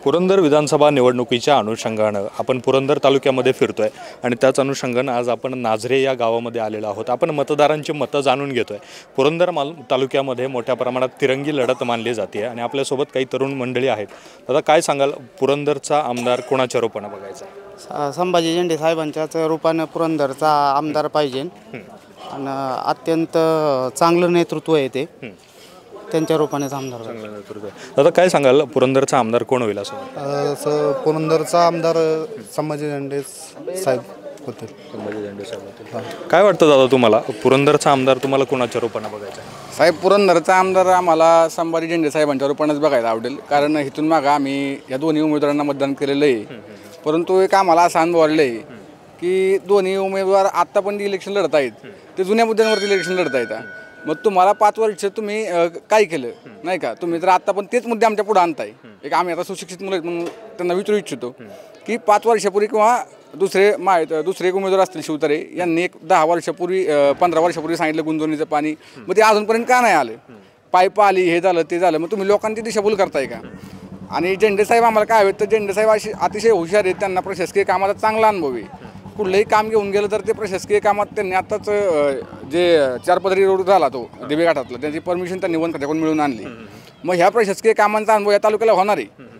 पुरंदर विधानसभा निवडणुकीच्या अनुषंगानं आपण पुरंदर तालुक्यामध्ये फिरतोय आणि त्याच अनुषंगानं आज आपण नाझरे या गावामध्ये आलेलो आहोत। आपण मतदारांची मतं जाणून घेतोय। पुरंदर तालुक्यामध्ये मोठ्या प्रमाणात तिरंगी लढत मानली जाते आणि आपल्यासोबत काही तरुण मंडळी आहेत। दादा काय सांगाल, पुरंदरचा आमदार कोणाच्या रूपाने बघायचा? संभाजी झेंडे साहेबांच्याच रूपाने पुरंदरचा आमदार पाहिजे आणि अत्यंत चांगलं नेतृत्व आहे ते, त्यांच्या रूपानेच आमदार नेतृत्व। दादा काय सांगाल, पुरंदरचा आमदार कोण होईल असं? पुरंदरचा आमदार संभाजी झेंडे साहेब होते। संभाजी झेंडे साहेब होते। काय वाटतं दादा तुम्हाला, पुरंदरचा आमदार तुम्हाला कोणाच्या रूपाने बघायचा? साहेब, पुरंदरचा आमदार आम्हाला संभाजी झेंडे साहेबांच्या रूपानेच बघायला आवडेल, कारण इथून मागं आम्ही या दोन्ही उमेदवारांना मतदान केलेलं आहे। परंतु एक आम्हाला असं अनुभव आलेलं आहे की दोन्ही उमेदवार आत्ता पण जे इलेक्शन लढत आहेत ते जुन्या मुद्द्यांवरती इलेक्शन लढत आहेत। मग तुम्हाला 5 वर्ष तुम्ही काय केलं नाही का? तुम्ही जर आत्ता पण तेच मुद्दे आमच्या पुढे आणताय, एक आम्ही आता सुशिक्षित मुलं आहेत म्हणून त्यांना विचारू इच्छितो की 5 वर्षापूर्वी किंवा दुसरे एक उमेदवार असतील शिवतारे यांनी एक 10 वर्षापूर्वी 15 वर्षापूर्वी सांगितलं गुंजवणीचं पाणी, मग ते अजूनपर्यंत का नाही आलं? पाईप आली, हे झालं ते झालं, मग तुम्ही लोकांची दिशाभूल करताय का? आणि झेंडे साहेब आम्हाला काय हवेत तर झेंडे साहेब अतिशय हुशार आहेत, त्यांना प्रशासकीय कामाचा चांगला अनुभव आहे। कुठलंही काम घेऊन गेलं तर ते प्रशासकीय कामात त्यांनी आत्ताच जे 4 पदरी रोड झाला तो दिवे घाटातला, त्याची परमिशन त्यांनी वन खात्याकडून मिळवून आणली। मग ह्या प्रशासकीय कामांचा अनुभव या तालुक्याला होणार आहे।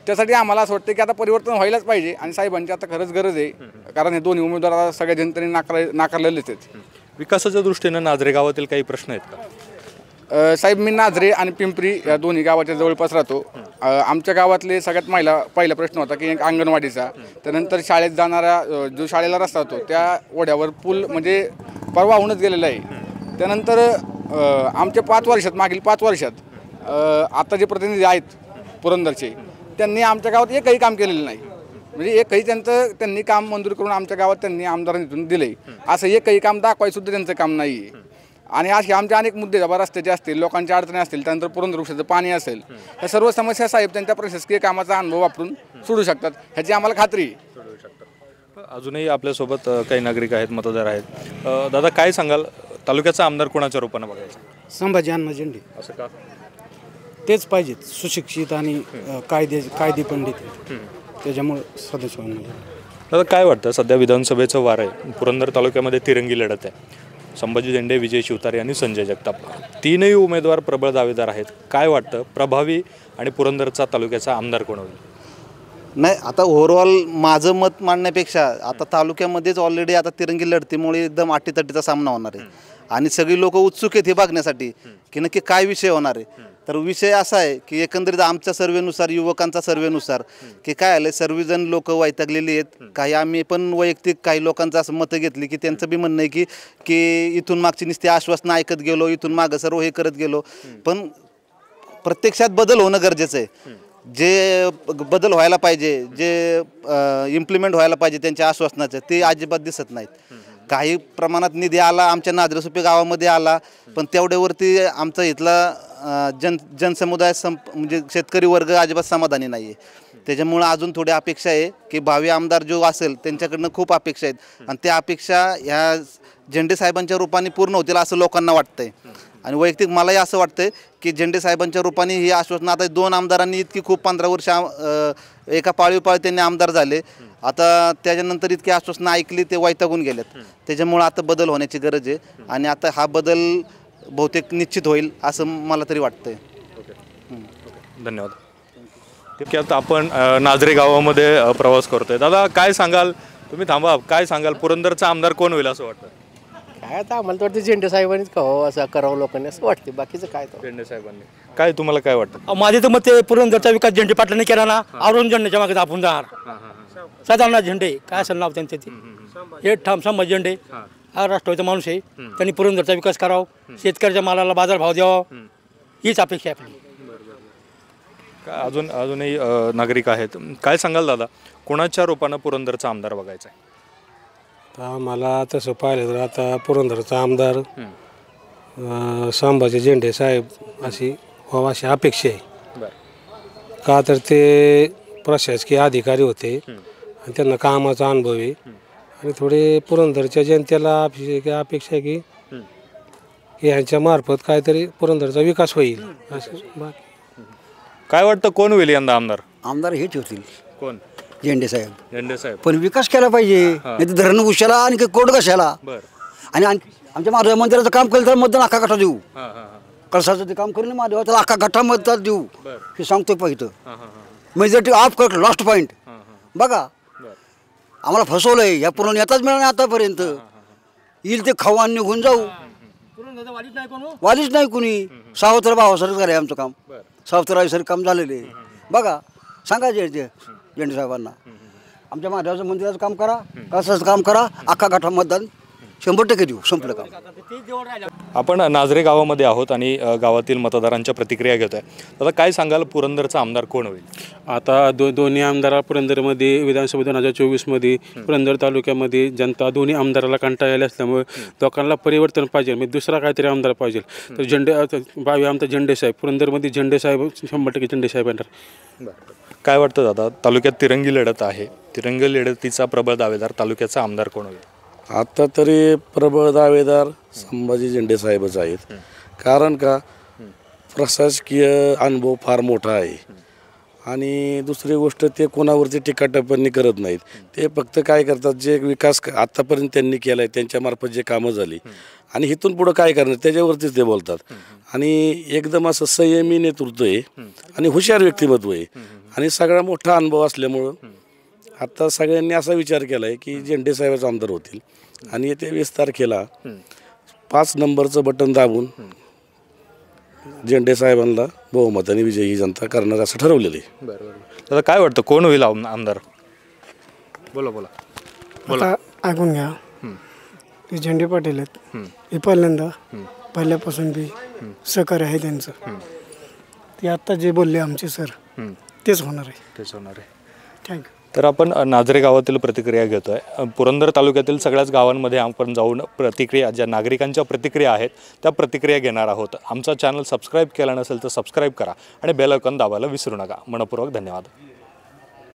त्यासाठी आम्हाला असं वाटतं की आता परिवर्तन व्हायलाच पाहिजे आणि साहेबांची आता खरंच गरज आहे, कारण हे दोन्ही उमेदवार सगळ्या जनतेने नाकारलेलेच आहेत। विकासाच्या दृष्टीनं नाझरे गावातील काही प्रश्न आहेत का? साहेब, मी नाझरे आणि पिंपरी या दोन्ही गावाच्या जवळपास राहतो। आमच्या गावातले सगळ्यात पहिला प्रश्न होता की एक अंगणवाडीचा, त्यानंतर शाळेत जाणारा जो शाळेला रस्ता होतो त्या ओढ्यावर पूल म्हणजे परवा होऊनच गेलेला आहे। त्यानंतर आमच्या मागील 5 वर्षात आता जे प्रतिनिधी आहेत पुरंदरचे, त्यांनी आमच्या गावात एकही काम केलेलं नाही। म्हणजे एकही त्यांनी काम मंजूर करून आमच्या गावात त्यांनी आमदारांतून दिले असं एकही काम दाखवायसुद्धा त्यांचं काम नाही आहे। आणि असे आमचे अनेक मुद्दे रस्त्याचे असतील, लोकांच्या अडचणी असतील, त्यानंतर पुरंदर वृक्षाचं पाणी असेल, या सर्व समस्या साहेब त्यांच्या प्रशासकीय कामाचा अनुभव वापरून सोडू शकतात, ह्याची आम्हाला खात्री आहे। अजूनही आपल्यासोबत काही नागरिक आहेत, मतदार आहेत। दादा काय सांगाल, तालुक्याचा आमदार कोणाच्या रूपाने बघायचा? संभाजी अण्णा झेंडे। असं का? तेच पाहिजेत, सुशिक्षित आणि कायदे पंडित, त्याच्यामुळे सदस्य होणार। दादा काय वाटतं, सध्या विधानसभेचं वार आहे, पुरंदर तालुक्यामध्ये तिरंगी लढत आहे, संभाजी झेंडे, विजय शिवतारे आणि संजय जगताप, तीनही उमेदवार प्रबळ दावेदार आहेत। काय वाटतं, प्रभावी आणि पुरंदरचा तालुक्याचा आमदार कोण होईल? नाही, आता ओव्हरऑल माझं मत मांडण्यापेक्षा आता तालुक्यामध्येच ऑलरेडी आता तिरंगी लढतीमुळे एकदम अटीतटीचा सामना होणार आहे आणि सगळी लोक उत्सुक आहेत हे बघण्यासाठी की नक्की काय विषय होणार आहे। तर विषय असा आहे की एकंदरीत आमच्या सर्वेनुसार, युवकांचा सर्वेनुसार की काय आलं, सर्वजण लोक वैतागलेली आहेत। काही आम्ही पण वैयक्तिक काही लोकांचं असं मतं घेतली की त्यांचं बी म्हणणं आहे की इथून मागची नुसती आश्वासनं ऐकत गेलो, इथून मागं सर्व हे करत गेलो, पण प्रत्यक्षात बदल होणं गरजेचं आहे। जे बदल व्हायला पाहिजे, जे इम्प्लिमेंट व्हायला पाहिजे त्यांच्या आश्वासनाचं, ते अजिबात दिसत नाहीत। काही प्रमाणात निधी आला, आमच्या नाझरेसुपे गावामध्ये आला, पण तेवढ्यावरती आमचा इथला जनसमुदाय म्हणजे शेतकरी वर्ग अजिबात समाधानी नाही आहे। त्याच्यामुळं अजून थोडी अपेक्षा आहे की भावी आमदार जो असेल त्यांच्याकडनं खूप अपेक्षा आहेत आणि त्या अपेक्षा ह्या झेंडे साहेबांच्या रूपाने पूर्ण होतील असं लोकांना वाटतंय। आणि वैयक्तिक मलाही असं वाटतं की झेंडे साहेबांच्या रूपाने ही आश्वासनं, आता 2 आमदारांनी इतकी खूप 15 वर्ष एका पाळीव त्यांनी आमदार झाले, आता त्याच्यानंतर इतकी आश्वासनं ऐकली ते वैतागून गेलेत। त्याच्यामुळं आता बदल होण्याची गरज आहे आणि आता हा बदल बहुतेक निश्चित होईल असं मला तरी वाटतंय। धन्यवाद। ठीक आहे, आता आपण नाझरे गावामध्ये प्रवास करतोय। दादा काय सांगाल, तुम्ही थांबा, काय सांगाल, पुरंदरचा आमदार कोण होईल असं वाटतं? काय आता आम्हाला तर वाटतं झेंडे साहेबांनीच खावं, असं करावं लोकांनी असं वाटते, बाकीचं काय तर झेंडे साहेबांनी। काय तुम्हाला काय वाटतं? माझे तर मग ते पुरंदरचा विकास झेंडे पाटलांनी केला ना, आवरून झेंडेच्या मागे आपण जाणार। साधारण झेंडे काय असेल नाव त्यांचं ते, हे ठाम संभाजी झेंडे हा राष्ट्रवादीचा माणूस आहे, त्यांनी पुरंदरचा विकास करावा, शेतकऱ्याच्या मालाला बाजारभाव द्यावा, हीच अपेक्षा आहे आपली। अजूनही नागरिक आहेत। काय सांगाल दादा, कोणाच्या रूपानं पुरंदरचा आमदार बघायचा आहे? मला तसं पाहिलं तर आता पुरंदरचा आमदार संभाजी झेंडे साहेब अशी व्हावा अशी अपेक्षा आहे। का तर ते प्रशासकीय अधिकारी होते आणि त्यांना कामाचा अनुभव आहे आणि थोडे पुरंदरच्या जनतेला अपेक्षा आहे की ह्यांच्या मार्फत काहीतरी पुरंदरचा विकास होईल असं। बाकी काय वाटतं, कोण होईल यंदा आमदार? आमदार हेच होतील कोण? झेंडे साहेब. झेंडे साहेब. पण विकास केला पाहिजे, नाही तर धरण उशाला आणि कोर्ट कशाला. बर. आणि आमच्या महादेव मंदिराचं काम केलं तर मतदान अख्खा गठा देऊ. हां हां हां. कळसाचं ते काम करेल महादेवा त्याला अख्खा गठा मतदान देऊ. बर. हे सांगतोय पाहिजे. हां हां हां. मेजॉरिटी ऑफ कर लास्ट पॉईंट हां हां. बघा. बर. आम्हाला फसवलंय, या पूर्ण नेताच मिळाला नाही आतापर्यंत. येईल ते खाऊ आणि निघून जाऊ. वालीच नाही कुणी. सावत्र भावासारखं झालंय आमचं काम. सावत्ररावीसारखं काम झालेलं आहे. बघा सांगा झेंडे साहेबांना आमच्या महादेवाचं मंदिराचं काम करा, कळसाचं काम करा, अख्खा गठा मतदान 100% देऊ. संपलं काम. आपण नाझरे गावामध्ये आहोत आणि गावातील मतदारांच्या प्रतिक्रिया घेतोय. आता काय सांगाल, पुरंदरचा आमदार कोण होईल? आता दोन्ही आमदार पुरंदरमध्ये विधानसभा 2024मध्ये पुरंदर तालुक्यामध्ये जनता दोन्ही आमदाराला कंटाळलेली असल्यामुळे लोकांना परिवर्तन पाहिजे, म्हणजे दुसरा काहीतरी आमदार पाहिजे. तर भावी आमचा झेंडे साहेब, पुरंदरमध्ये झेंडे साहेब 100% झेंडे साहेब येणार. काय वाटतं दादा, तालुक्यात तिरंगी लढत आहे, तिरंगी लढतीचा प्रबळ दावेदार तालुक्याचा आमदार कोण होईल? आता तरी प्रबळ दावेदार संभाजी झेंडे साहेबच आहेत. कारण का, प्रशासकीय अनुभव फार मोठा आहे. आणि दुसरी गोष्ट, ते कोणावरती टीका टिप्पणी करत नाहीत. ते फक्त काय करतात, जे विकास आत्तापर्यंत त्यांनी केला आहे त्यांच्यामार्फत जे कामं झाली आणि इथून पुढं काय करणार त्याच्यावरतीच ते बोलतात. आणि एकदम असं संयमी नेतृत्व आहे आणि हुशार व्यक्तिमत्व आहे आणि सगळा मोठा अनुभव असल्यामुळं आता सगळ्यांनी असा विचार केला आहे की झेंडे साहेबच आमदार होतील. आणि येत्या 20 तारखेला 5 नंबरचं बटन दाबून झेंडे साहेबांना बहुमताने विजयी जनता करणार असं ठरवलेलं आहे. बरोबर. आता काय वाटतं कोण होईल आमदार? बोला बोला बोला. आता ऐकून घ्या. ते झेंडे पाटील आहेत, हे पहिल्यांदा पहिल्यापासून बी सहकार्य आहे त्यांचं. ते आत्ता जे बोलले आमचे सर तेच होणार आहे. तेच होणार आहे. थँक्यू. तर आपण नाझरे गावातील प्रतिक्रिया घेतोय. पुरंदर तालुक्यातील सगळ्याच गावांमध्ये आपण जाऊन प्रतिक्रिया, ज्या नागरिकांच्या प्रतिक्रिया आहेत त्या प्रतिक्रिया घेणार आहोत. आमचा चॅनल सबस्क्राईब केला नसेल तर सबस्क्राईब करा आणि बेल आयकॉन दाबायला विसरू नका. मनपूर्वक धन्यवाद.